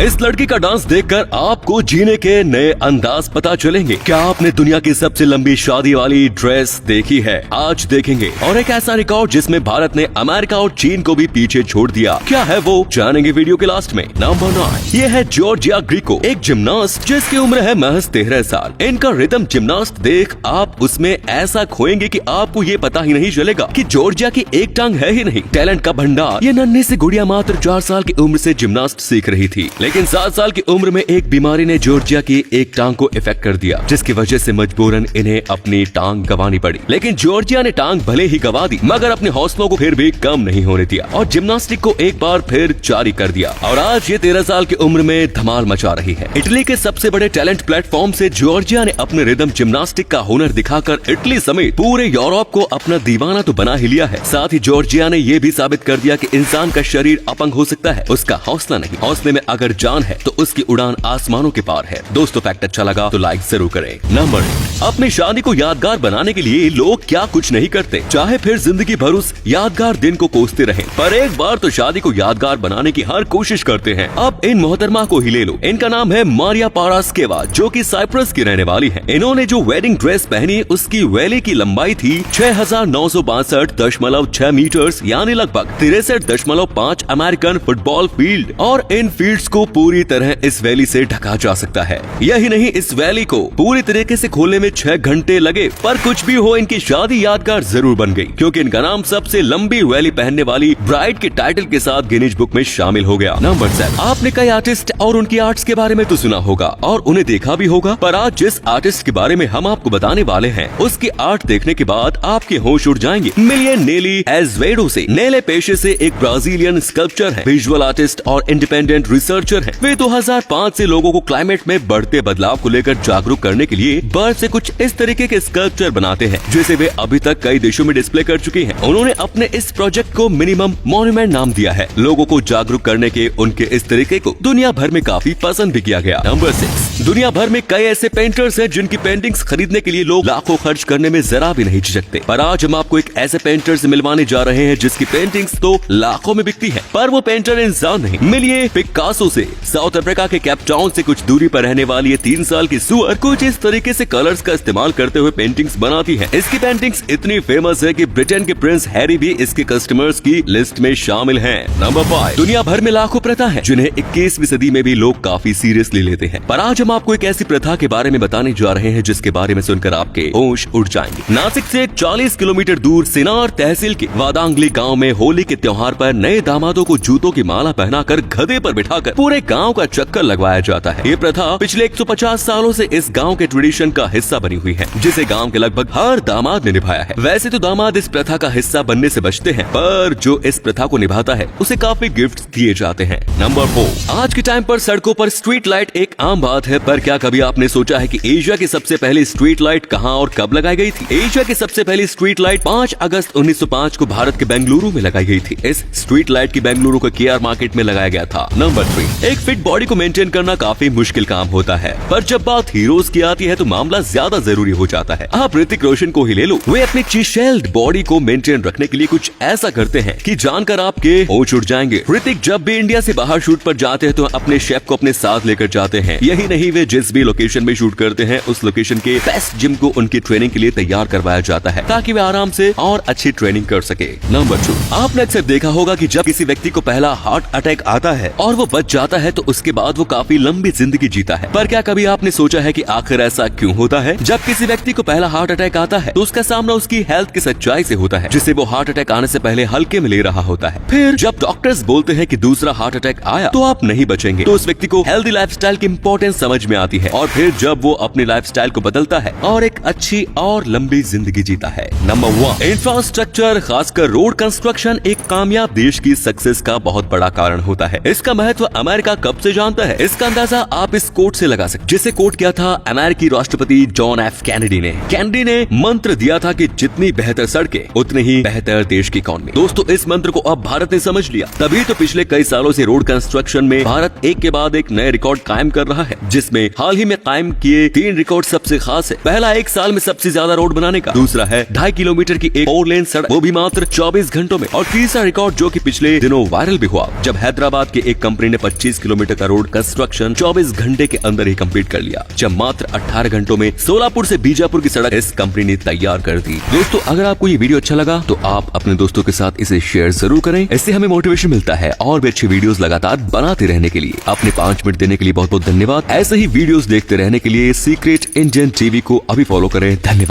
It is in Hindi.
इस लड़की का डांस देखकर आपको जीने के नए अंदाज पता चलेंगे। क्या आपने दुनिया की सबसे लंबी शादी वाली ड्रेस देखी है? आज देखेंगे। और एक ऐसा रिकॉर्ड जिसमें भारत ने अमेरिका और चीन को भी पीछे छोड़ दिया, क्या है वो जानेंगे वीडियो के लास्ट में। नंबर 9, ये है जॉर्जिया ग्रीको, एक जिम्नास्ट जिसकी उम्र है महज 13 साल। इनका रिदम जिम्नास्ट देख आप उसमें ऐसा खोएंगे कि आपको ये पता ही नहीं चलेगा कि जॉर्जिया की एक टांग है ही नहीं। टैलेंट का भंडार। ये नन्ही सी गुड़िया मात्र 4 साल की उम्र से जिम्नास्ट सीख रही थी, लेकिन 7 साल की उम्र में एक बीमारी ने जॉर्जिया की एक टांग को इफेक्ट कर दिया, जिसकी वजह से मजबूरन इन्हें अपनी टांग गंवानी पड़ी। लेकिन जॉर्जिया ने टांग भले ही गंवा दी, मगर अपने हौसलों को फिर भी कम नहीं होने दिया और जिम्नास्टिक को एक बार फिर जारी कर दिया। और आज ये 13 साल की उम्र में धमाल मचा रही है। इटली के सबसे बड़े टैलेंट प्लेटफॉर्म से जॉर्जिया ने अपने रिदम जिम्नास्टिक का हुनर दिखाकर इटली समेत पूरे यूरोप को अपना दीवाना तो बना ही लिया है। साथ ही जॉर्जिया ने ये भी साबित कर दिया कि इंसान का शरीर अपंग हो सकता है, उसका हौसला नहीं। हौसले में अगर जान है तो उसकी उड़ान आसमानों के पार है। दोस्तों फैक्ट अच्छा लगा तो लाइक जरूर करें। नंबर 8, अपनी शादी को यादगार बनाने के लिए लोग क्या कुछ नहीं करते, चाहे फिर जिंदगी भर उस यादगार दिन को कोसते रहें, पर एक बार तो शादी को यादगार बनाने की हर कोशिश करते हैं। अब इन मोहतरमा को ही ले लो। इनका नाम है मारिया पारास्केवा, जो कि साइप्रस की रहने वाली है। इन्होंने जो वेडिंग ड्रेस पहनी उसकी वैली की लंबाई थी 6962.6 मीटर, यानी लगभग 63.5 अमेरिकन फुटबॉल फील्ड। और इन फील्ड्स को पूरी तरह इस वैली से ढका जा सकता है। यही नहीं, इस वैली को पूरी तरीके से खोलने में 6 घंटे लगे। पर कुछ भी हो, इनकी शादी यादगार जरूर बन गई, क्योंकि इनका नाम सबसे लंबी वैली पहनने वाली ब्राइड के टाइटल के साथ गिनीज बुक में शामिल हो गया। नंबर 7, आपने कई आर्टिस्ट और उनकी आर्ट्स के बारे में तो सुना होगा और उन्हें देखा भी होगा, पर आज जिस आर्टिस्ट के बारे में हम आपको बताने वाले हैं उसकी आर्ट देखने के बाद आपके होश उड़ जाएंगे। मिलिए नेली एज़वेडो से। नेले पेशे से एक ब्राजीलियन स्कल्पचर है, विजुअल आर्टिस्ट और इंडिपेंडेंट रिसर्चर है। वे 2005 से लोगों को क्लाइमेट में बढ़ते बदलाव को लेकर जागरूक करने के लिए बर्फ से कुछ इस तरीके के स्कल्पचर बनाते हैं, जिसे वे अभी तक कई देशों में डिस्प्ले कर चुके हैं। उन्होंने अपने इस प्रोजेक्ट को मिनिमम मॉन्यूमेंट नाम दिया है। लोगों को जागरूक करने के उनके इस तरीके को दुनिया भर में काफी पसंद भी किया गया। नंबर 6, दुनिया भर में कई ऐसे पेंटर्स हैं जिनकी पेंटिंग्स खरीदने के लिए लोग लाखों खर्च करने में जरा भी नहीं झिझकते, पर आज हम आपको एक ऐसे पेंटर से मिलवाने जा रहे हैं जिसकी पेंटिंग्स तो लाखों में बिकती है, पर वो पेंटर इंसान नहीं। मिलिए पिकासो से। साउथ अफ्रीका के केप टाउन से कुछ दूरी पर रहने वाली ये 3 साल की सुअर कुछ इस तरीके से कलर्स का इस्तेमाल करते हुए पेंटिंग्स बनाती है। इसकी पेंटिंग्स इतनी फेमस है कि ब्रिटेन के प्रिंस हैरी भी इसके कस्टमर्स की लिस्ट में शामिल हैं। नंबर 5, दुनिया भर में लाखों प्रथा है जिन्हें 21वीं सदी में भी लोग काफी सीरियसली लेते हैं, पर आज हम आपको एक ऐसी प्रथा के बारे में बताने जा रहे हैं जिसके बारे में सुनकर आपके होश उड़ जाएंगे। नासिक से 40 किलोमीटर दूर सिनार तहसील के वादांगली गांव में होली के त्योहार पर नए दामादों को जूतों की माला पहनाकर गधे पर बिठाकर पूरे गांव का चक्कर लगवाया जाता है। ये प्रथा पिछले 150 सालों से इस गांव के ट्रेडिशन का हिस्सा बनी हुई है, जिसे गांव के लगभग हर दामाद ने निभाया है। वैसे तो दामाद इस प्रथा का हिस्सा बनने से बचते हैं, पर जो इस प्रथा को निभाता है उसे काफी गिफ्ट दिए जाते हैं। नंबर 4, आज के टाइम पर सड़कों पर स्ट्रीट लाइट एक आम बात है, पर क्या कभी आपने सोचा है कि एशिया की सबसे पहली स्ट्रीट लाइट कहां और कब लगाई गई थी? एशिया की सबसे पहली स्ट्रीट लाइट 5 अगस्त 1905 को भारत के बेंगलुरु में लगाई गई थी। इस स्ट्रीट लाइट की बेंगलुरु के केआर मार्केट में लगाया गया था। नंबर 3, एक फिट बॉडी को मेंटेन करना काफी मुश्किल काम होता है, पर जब बात हीरोज की आती है तो मामला ज्यादा जरूरी हो जाता है। आप ऋतिक रोशन को ही ले लो। वे अपनी चिसेल्ड बॉडी को मेंटेन रखने के लिए कुछ ऐसा करते हैं कि जानकर आपके होश उड़ जाएंगे। ऋतिक जब भी इंडिया से बाहर शूट पर जाते हैं तो अपने शेफ को अपने साथ लेकर जाते हैं। यही नहीं, वे जिस भी लोकेशन में शूट करते हैं उस लोकेशन के बेस्ट जिम को उनकी ट्रेनिंग के लिए तैयार करवाया जाता है, ताकि वे आराम से और अच्छी ट्रेनिंग कर सके। नंबर 2, आपने अक्सर देखा होगा कि जब किसी व्यक्ति को पहला हार्ट अटैक आता है और वो बच जाता है तो उसके बाद वो काफी लंबी जिंदगी जीता है। पर क्या कभी आपने सोचा है कि आखिर ऐसा क्यों होता है? जब किसी व्यक्ति को पहला हार्ट अटैक आता है तो उसका सामना उसकी हेल्थ की सच्चाई से होता है, जिसे वो हार्ट अटैक आने से पहले हल्के में ले रहा होता है। फिर जब डॉक्टर्स बोलते हैं कि दूसरा हार्ट अटैक आया तो आप नहीं बचेंगे, तो उस व्यक्ति को हेल्दी लाइफस्टाइल की इंपॉर्टेंस समझ में आती है, और फिर जब वो अपनी लाइफस्टाइल को बदलता है और एक अच्छी और लंबी जिंदगी जीता है। नंबर 1, इंफ्रास्ट्रक्चर, खासकर रोड कंस्ट्रक्शन एक कामयाब देश की सक्सेस का बहुत बड़ा कारण होता है। इसका महत्व अमेरिका कब से जानता है, इसका अंदाजा आप इस कोट से लगा सकते, जिसे कोट किया था अमेरिकी राष्ट्रपति जॉन एफ कैनेडी ने। कैनेडी ने मंत्र दिया था कि जितनी बेहतर सड़कें उतनी ही बेहतर देश की इकॉनमी। दोस्तों इस मंत्र को अब भारत ने समझ लिया, तभी तो पिछले कई सालों से रोड कंस्ट्रक्शन में भारत एक के बाद एक नए रिकॉर्ड कायम कर रहा है, जिसमें हाल ही में कायम किए 3 रिकॉर्ड सबसे खास है। पहला 1 साल में सबसे ज्यादा रोड बनाने का, दूसरा है 2.5 किलोमीटर की एक 4 लेन सड़क, वो भी मात्र 24 घंटों में, और तीसरा रिकॉर्ड जो कि पिछले दिनों वायरल भी हुआ, जब हैदराबाद की एक कंपनी ने 25 120 किलोमीटर का रोड कंस्ट्रक्शन 24 घंटे के अंदर ही कंप्लीट कर लिया, जब मात्र 18 घंटों में सोलापुर से बीजापुर की सड़क इस कंपनी ने तैयार कर दी। दोस्तों, अगर आपको ये वीडियो अच्छा लगा तो आप अपने दोस्तों के साथ इसे शेयर जरूर करें। इससे हमें मोटिवेशन मिलता है और भी अच्छी वीडियोस लगातार बनाते रहने के लिए। अपने 5 मिनट देने के लिए बहुत बहुत धन्यवाद। ऐसे ही वीडियोस देखते रहने के लिए सीक्रेट इंडियन टीवी को अभी फॉलो करें। धन्यवाद।